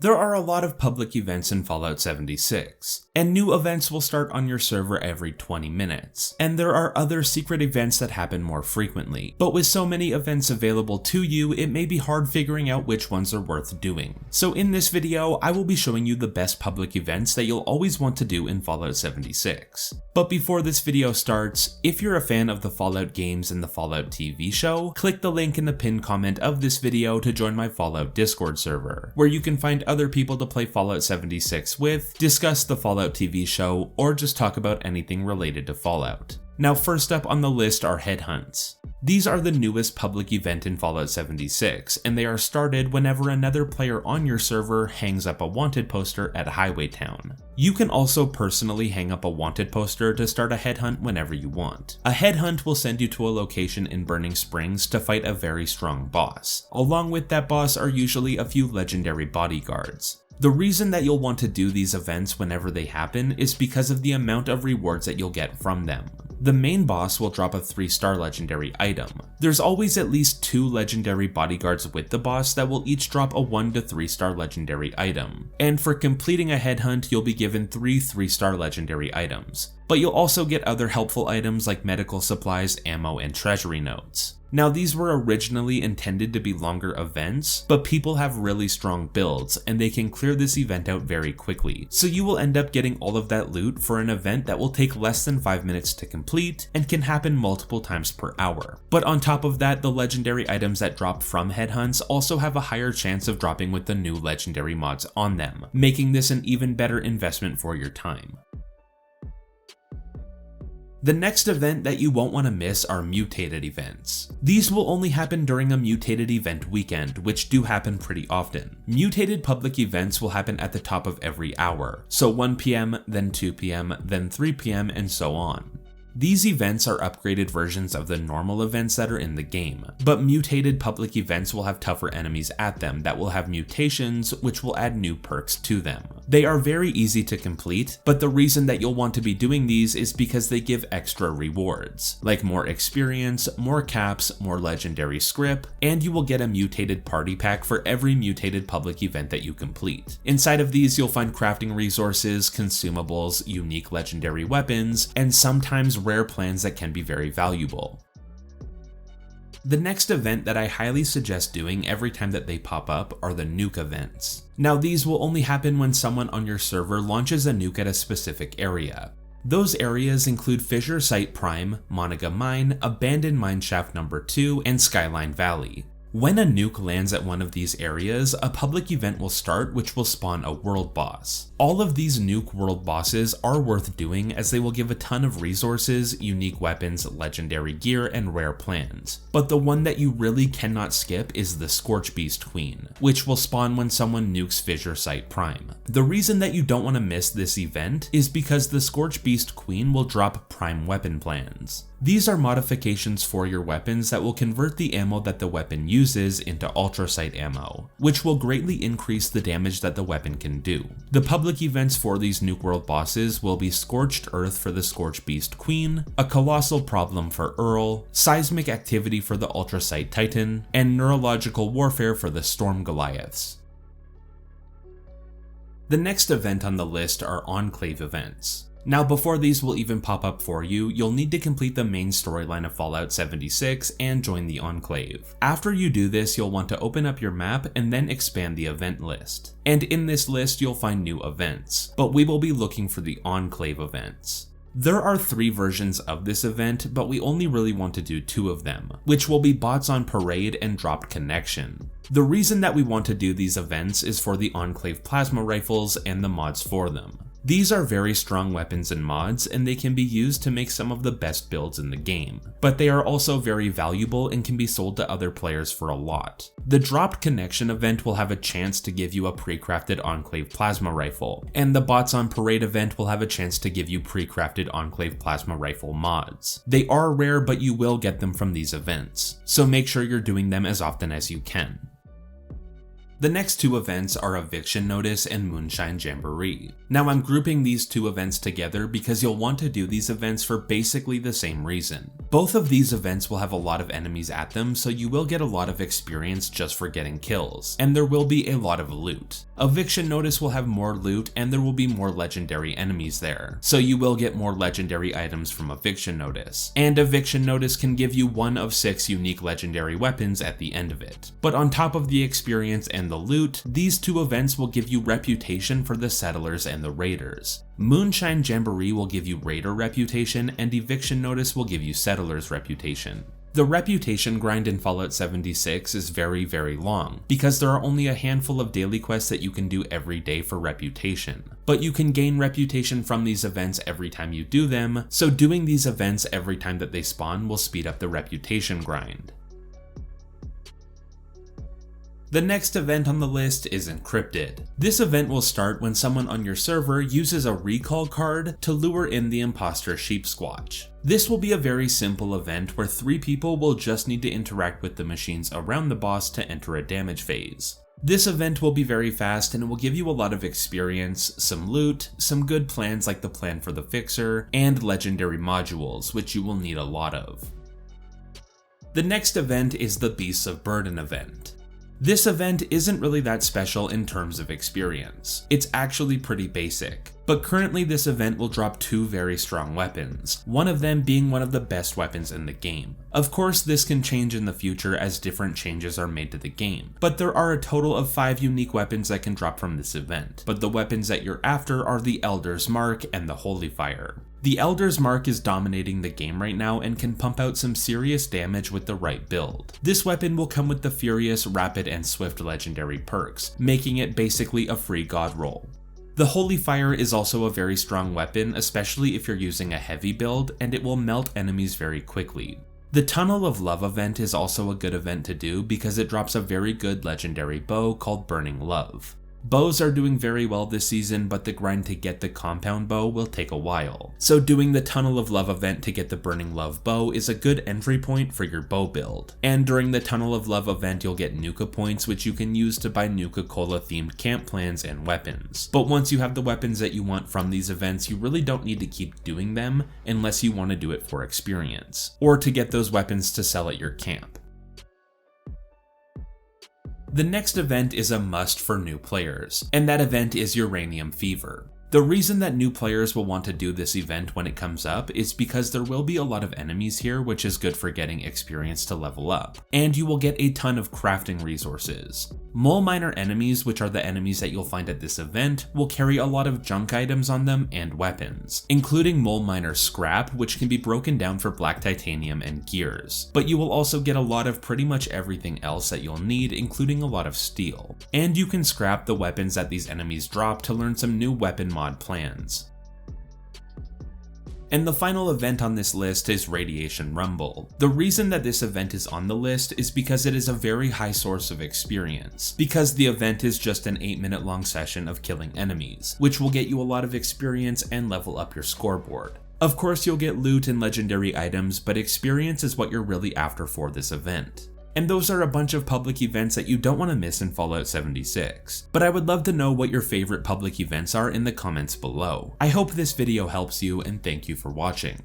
There are a lot of public events in Fallout 76, and new events will start on your server every 20 minutes, and there are other secret events that happen more frequently, but with so many events available to you, it may be hard figuring out which ones are worth doing. So in this video, I will be showing you the best public events that you'll always want to do in Fallout 76. But before this video starts, if you're a fan of the Fallout games and the Fallout TV show, click the link in the pinned comment of this video to join my Fallout Discord server, where you can find other people to play Fallout 76 with, discuss the Fallout TV show, or just talk about anything related to Fallout. Now first up on the list are headhunts. These are the newest public event in Fallout 76, and they are started whenever another player on your server hangs up a wanted poster at Highwaytown. You can also personally hang up a wanted poster to start a headhunt whenever you want. A headhunt will send you to a location in Burning Springs to fight a very strong boss. Along with that boss are usually a few legendary bodyguards. The reason that you'll want to do these events whenever they happen is because of the amount of rewards that you'll get from them. The main boss will drop a 3-star legendary item. There's always at least 2 legendary bodyguards with the boss that will each drop a 1 to 3-star legendary item. And for completing a headhunt, you'll be given 3 3-star legendary items. But you'll also get other helpful items like medical supplies, ammo, and treasury notes. Now these were originally intended to be longer events, but people have really strong builds and they can clear this event out very quickly, so you will end up getting all of that loot for an event that will take less than 5 minutes to complete and can happen multiple times per hour. But on top of that, the legendary items that drop from headhunts also have a higher chance of dropping with the new legendary mods on them, making this an even better investment for your time. The next event that you won't want to miss are Mutated events. These will only happen during a Mutated event weekend, which do happen pretty often. Mutated public events will happen at the top of every hour, so 1 PM, then 2 PM, then 3 PM, and so on. These events are upgraded versions of the normal events that are in the game, but mutated public events will have tougher enemies at them that will have mutations, which will add new perks to them. They are very easy to complete, but the reason that you'll want to be doing these is because they give extra rewards, like more experience, more caps, more legendary script, and you will get a mutated party pack for every mutated public event that you complete. Inside of these, you'll find crafting resources, consumables, unique legendary weapons, and sometimes rare plans that can be very valuable. The next event that I highly suggest doing every time that they pop up are the Nuke events. Now these will only happen when someone on your server launches a nuke at a specific area. Those areas include Fissure Site Prime, Monaga Mine, Abandoned Mineshaft No. 2, and Skyline Valley. When a nuke lands at one of these areas, a public event will start which will spawn a world boss. All of these nuke world bosses are worth doing as they will give a ton of resources, unique weapons, legendary gear, and rare plans. But the one that you really cannot skip is the Scorch Beast Queen, which will spawn when someone nukes Fissure Site Prime. The reason that you don't want to miss this event is because the Scorch Beast Queen will drop prime weapon plans. These are modifications for your weapons that will convert the ammo that the weapon uses into ultrasight ammo, which will greatly increase the damage that the weapon can do. The public events for these Nuke World bosses will be Scorched Earth for the Scorch Beast Queen, a Colossal Problem for Earl, Seismic Activity for the Ultrasight Titan, and Neurological Warfare for the Storm Goliaths. The next event on the list are Enclave events. Now before these will even pop up for you, you'll need to complete the main storyline of Fallout 76 and join the Enclave. After you do this, you'll want to open up your map and then expand the event list. And in this list, you'll find new events, but we will be looking for the Enclave events. There are 3 versions of this event, but we only really want to do 2 of them, which will be Bots on Parade and Dropped Connection. The reason that we want to do these events is for the Enclave plasma rifles and the mods for them. These are very strong weapons and mods, and they can be used to make some of the best builds in the game, but they are also very valuable and can be sold to other players for a lot. The Dropped Connection event will have a chance to give you a pre-crafted Enclave plasma rifle, and the Bots on Parade event will have a chance to give you pre-crafted Enclave plasma rifle mods. They are rare, but you will get them from these events, so make sure you're doing them as often as you can. The next 2 events are Eviction Notice and Moonshine Jamboree. Now I'm grouping these 2 events together because you'll want to do these events for basically the same reason. Both of these events will have a lot of enemies at them, so you will get a lot of experience just for getting kills, and there will be a lot of loot. Eviction Notice will have more loot and there will be more legendary enemies there, so you will get more legendary items from Eviction Notice. And Eviction Notice can give you 1 of 6 unique legendary weapons at the end of it. But on top of the experience and the loot, these 2 events will give you reputation for the settlers and the raiders. Moonshine Jamboree will give you raider reputation and Eviction Notice will give you settlers reputation. The reputation grind in Fallout 76 is very, very long, because there are only a handful of daily quests that you can do every day for reputation. But you can gain reputation from these events every time you do them, so doing these events every time that they spawn will speed up the reputation grind. The next event on the list is Encrypted. This event will start when someone on your server uses a recall card to lure in the imposter Sheepsquatch. This will be a very simple event where 3 people will just need to interact with the machines around the boss to enter a damage phase. This event will be very fast and it will give you a lot of experience, some loot, some good plans like the plan for the Fixer, and legendary modules, which you will need a lot of. The next event is the Beasts of Burden event. This event isn't really that special in terms of experience. It's actually pretty basic. But currently this event will drop 2 very strong weapons, one of them being one of the best weapons in the game. Of course this can change in the future as different changes are made to the game, but there are a total of 5 unique weapons that can drop from this event, but the weapons that you're after are the Elder's Mark and the Holy Fire. The Elder's Mark is dominating the game right now and can pump out some serious damage with the right build. This weapon will come with the Furious, Rapid, and Swift legendary perks, making it basically a free god roll. The Holy Fire is also a very strong weapon, especially if you're using a heavy build, and it will melt enemies very quickly. The Tunnel of Love event is also a good event to do because it drops a very good legendary bow called Burning Love. Bows are doing very well this season, but the grind to get the compound bow will take a while. So doing the Tunnel of Love event to get the Burning Love bow is a good entry point for your bow build. And during the Tunnel of Love event you'll get Nuke points which you can use to buy Nuka-Cola themed camp plans and weapons. But once you have the weapons that you want from these events, you really don't need to keep doing them unless you want to do it for experience, or to get those weapons to sell at your camp. The next event is a must for new players, and that event is Uranium Fever. The reason that new players will want to do this event when it comes up is because there will be a lot of enemies here, which is good for getting experience to level up, and you will get a ton of crafting resources. Mole miner enemies, which are the enemies that you'll find at this event, will carry a lot of junk items on them and weapons, including mole miner scrap, which can be broken down for black titanium and gears. But you will also get a lot of pretty much everything else that you'll need, including a lot of steel. And you can scrap the weapons that these enemies drop to learn some new weapon mod plans. And the final event on this list is Radiation Rumble. The reason that this event is on the list is because it is a very high source of experience, because the event is just an 8-minute long session of killing enemies, which will get you a lot of experience and level up your scoreboard. Of course you'll get loot and legendary items, but experience is what you're really after for this event. And those are a bunch of public events that you don't want to miss in Fallout 76. But I would love to know what your favorite public events are in the comments below. I hope this video helps you, and thank you for watching.